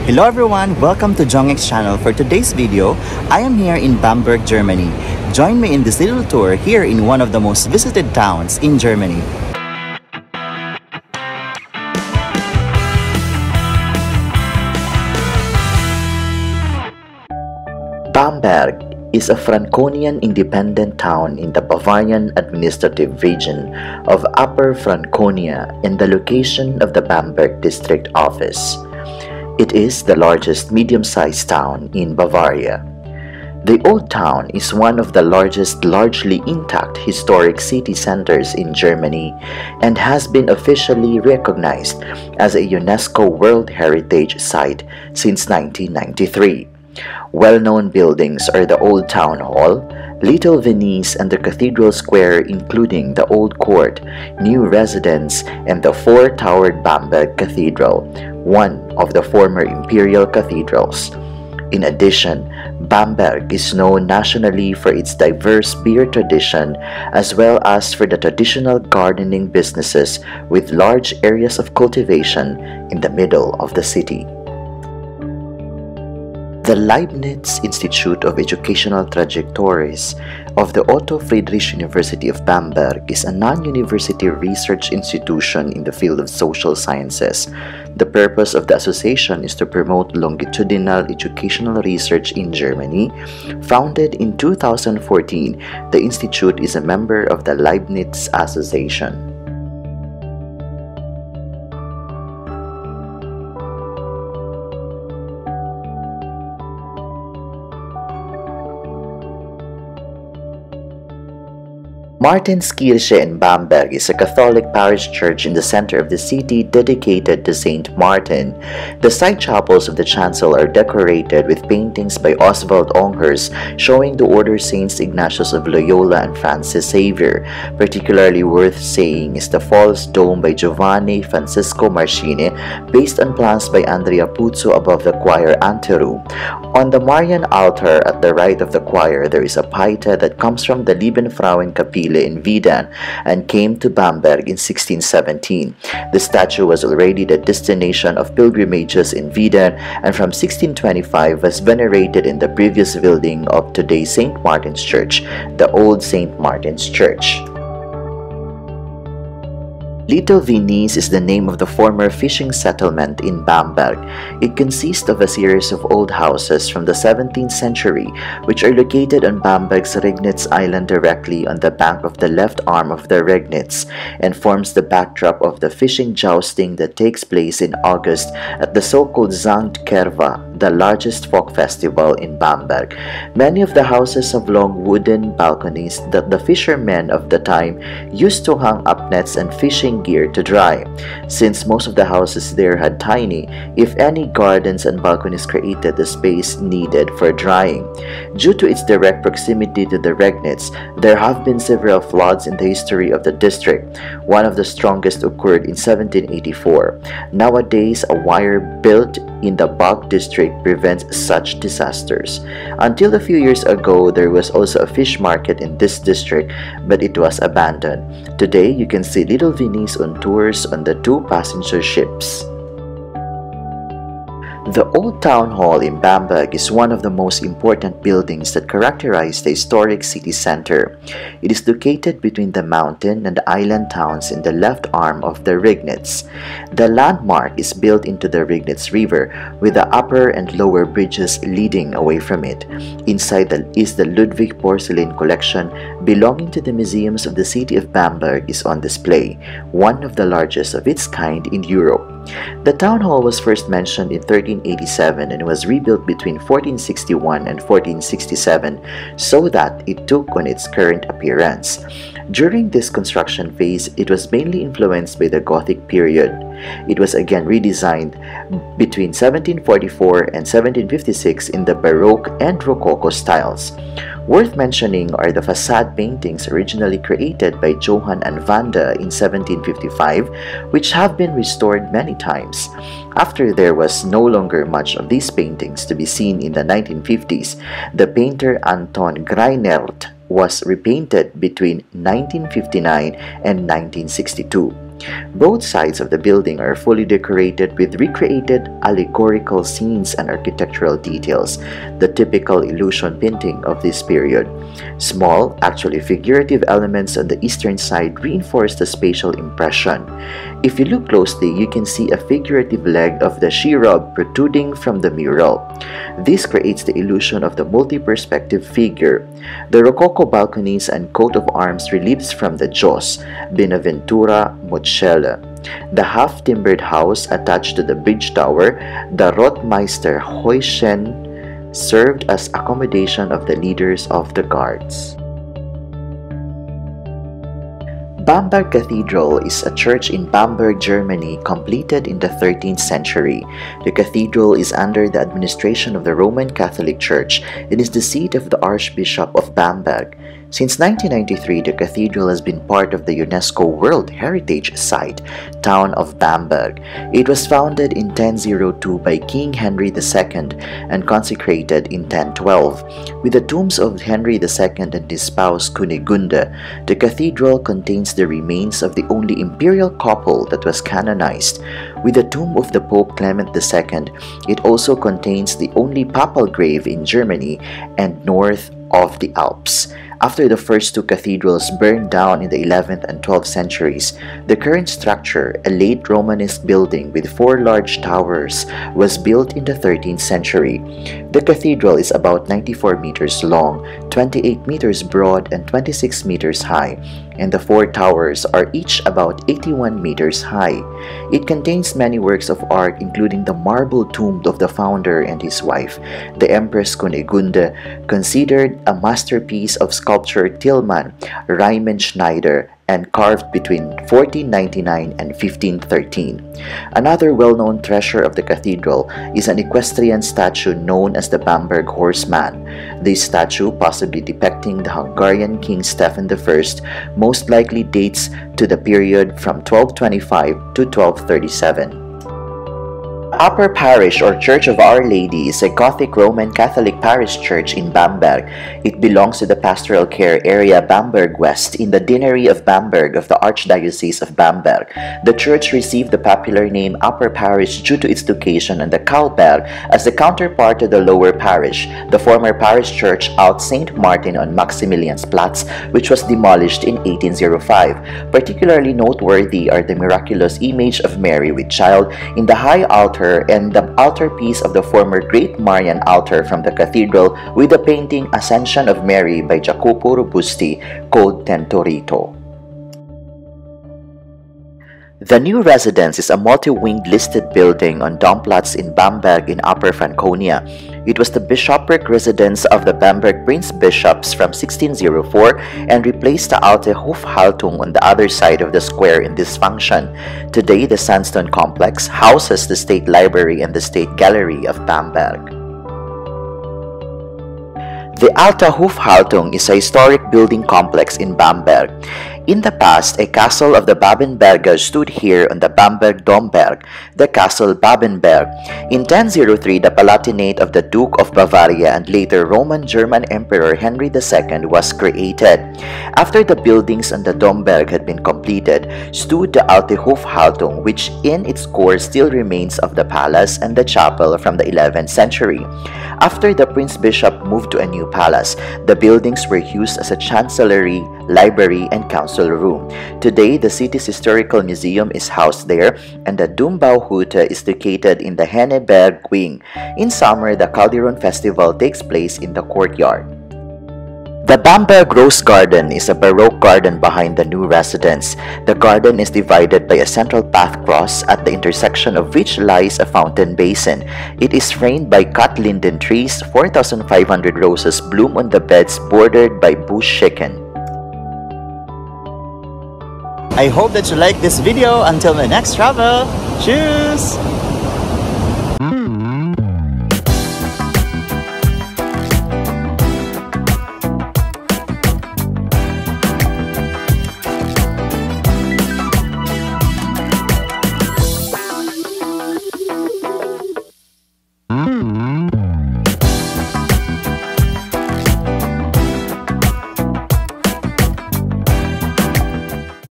Hello everyone, welcome to Jongek's channel. For today's video, I am here in Bamberg, Germany. Join me in this little tour here in one of the most visited towns in Germany. Bamberg is a Franconian independent town in the Bavarian administrative region of Upper Franconia and the location of the Bamberg district office. It is the largest medium-sized town in Bavaria. The Old Town is one of the largest largely intact historic city centers in Germany and has been officially recognized as a UNESCO World Heritage Site since 1993. Well-known buildings are the Old Town Hall, Little Venice and the Cathedral Square, including the Old Court, New Residence, and the four-towered Bamberg Cathedral, one of the former imperial cathedrals. In addition, Bamberg is known nationally for its diverse beer tradition as well as for the traditional gardening businesses with large areas of cultivation in the middle of the city. The Leibniz Institute of Educational Trajectories of the Otto Friedrich University of Bamberg is a non-university research institution in the field of social sciences. The purpose of the association is to promote longitudinal educational research in Germany. Founded in 2014, the institute is a member of the Leibniz Association. Martinskirche in Bamberg is a Catholic parish church in the center of the city dedicated to Saint Martin. The side chapels of the chancel are decorated with paintings by Oswald Onghers showing the order Saints Ignatius of Loyola and Francis Xavier. Particularly worth saying is the false dome by Giovanni Francisco Marchini, based on plans by Andrea Puzzo above the choir anteroom. On the Marian altar at the right of the choir, there is a pieta that comes from the Liebenfrauenkapelle in Wieden and came to Bamberg in 1617. The statue was already the destination of pilgrimages in Wieden and from 1625 was venerated in the previous building of today's St. Martin's Church, the old St. Martin's Church. Little Venice is the name of the former fishing settlement in Bamberg. It consists of a series of old houses from the 17th century, which are located on Bamberg's Regnitz Island directly on the bank of the left arm of the Regnitz, and forms the backdrop of the fishing jousting that takes place in August at the so-called Sankt Kerva, the largest folk festival in Bamberg. Many of the houses have long wooden balconies that the fishermen of the time used to hang up nets and fishing gear to dry. Since most of the houses there had tiny, if any, gardens and balconies created the space needed for drying. Due to its direct proximity to the Regnitz, there have been several floods in the history of the district. One of the strongest occurred in 1784. Nowadays, a wire built in the Bog district prevents such disasters. Until a few years ago, there was also a fish market in this district, but it was abandoned. Today, you can see Little Venice on tours on the two passenger ships. The Old Town Hall in Bamberg is one of the most important buildings that characterize the historic city center. It is located between the mountain and the island towns in the left arm of the Regnitz. The landmark is built into the Regnitz River with the upper and lower bridges leading away from it. Inside is the Ludwig porcelain collection belonging to the museums of the city of Bamberg is on display, one of the largest of its kind in Europe. The town hall was first mentioned in 1387 and was rebuilt between 1461 and 1467 so that it took on its current appearance. During this construction phase, it was mainly influenced by the Gothic period. It was again redesigned between 1744 and 1756 in the Baroque and Rococo styles. Worth mentioning are the facade paintings originally created by Johann and Wanda in 1755, which have been restored many times. After there was no longer much of these paintings to be seen in the 1950s, the painter Anton Greinert was repainted between 1959 and 1962. Both sides of the building are fully decorated with recreated allegorical scenes and architectural details, the typical illusion painting of this period. Small, actually figurative elements on the eastern side reinforce the spatial impression. If you look closely, you can see a figurative leg of the cherub protruding from the mural. This creates the illusion of the multi-perspective figure. The Rococo balconies and coat of arms reliefs from the Diyos, Benaventura Mocella. The half-timbered house attached to the bridge tower, the Rotmeister Heuschen, served as accommodation of the leaders of the guards. Bamberg Cathedral is a church in Bamberg, Germany, completed in the 13th century. The cathedral is under the administration of the Roman Catholic Church and is the seat of the Archbishop of Bamberg. Since 1993, the cathedral has been part of the Unesco World Heritage Site, town of Bamberg. It was founded in 1002 by King Henry II and consecrated in 1012. With the tombs of Henry II and his spouse Kunigunde, the cathedral contains the remains of the only imperial couple that was canonized. With the tomb of the Pope Clement II, it also contains the only papal grave in Germany and north of the Alps. After the first two cathedrals burned down in the 11th and 12th centuries, the current structure, a late Romanesque building with 4 large towers, was built in the 13th century. The cathedral is about 94 meters long, 28 meters broad, and 26 meters high, and the 4 towers are each about 81 meters high. It contains many works of art, including the marble tomb of the founder and his wife, the Empress Kunigunde, considered a masterpiece of sculptor Tillmann, Riemenschneider, and carved between 1499 and 1513. Another well-known treasure of the cathedral is an equestrian statue known as the Bamberg Horseman. This statue, possibly depicting the Hungarian King Stephen I, most likely dates to the period from 1225 to 1237. Upper Parish or Church of Our Lady is a Gothic Roman Catholic parish church in Bamberg. It belongs to the pastoral care area Bamberg West in the deanery of Bamberg of the Archdiocese of Bamberg. The church received the popular name Upper Parish due to its location on the Kalberg as the counterpart to the Lower Parish, the former parish church out St. Martin on Maximiliansplatz, which was demolished in 1805. Particularly noteworthy are the miraculous image of Mary with child in the high altar and the altarpiece of the former Great Marian altar from the cathedral with the painting Ascension of Mary by Jacopo Robusti, called Tentorito. The new residence is a multi-winged listed building on Domplatz in Bamberg in Upper Franconia. It was the bishopric residence of the Bamberg Prince Bishops from 1604 and replaced the Alte Hofhaltung on the other side of the square in this function. Today, the sandstone complex houses the State Library and the State Gallery of Bamberg. The Alte Hofhaltung is a historic building complex in Bamberg. In the past, a castle of the Babenberger stood here on the Bamberg Domberg, the Castle Babenberg. In 1003, the Palatinate of the Duke of Bavaria and later Roman-German Emperor Henry II was created. After the buildings on the Domberg had been completed, stood the Alte Hofhaltung, which in its core still remains of the palace and the chapel from the 11th century. After the Prince Bishop moved to a new palace, the buildings were used as a chancellery, library, and council room. Today, the city's historical museum is housed there, and the Dombauhütte is located in the Henneberg wing. In summer, the Calderon Festival takes place in the courtyard. The Bamberg Rose Garden is a Baroque garden behind the new residence. The garden is divided by a central path cross, at the intersection of which lies a fountain basin. It is framed by cut linden trees. 4,500 roses bloom on the beds bordered by bush chicken. I hope that you like this video. Until my next travel, cheers!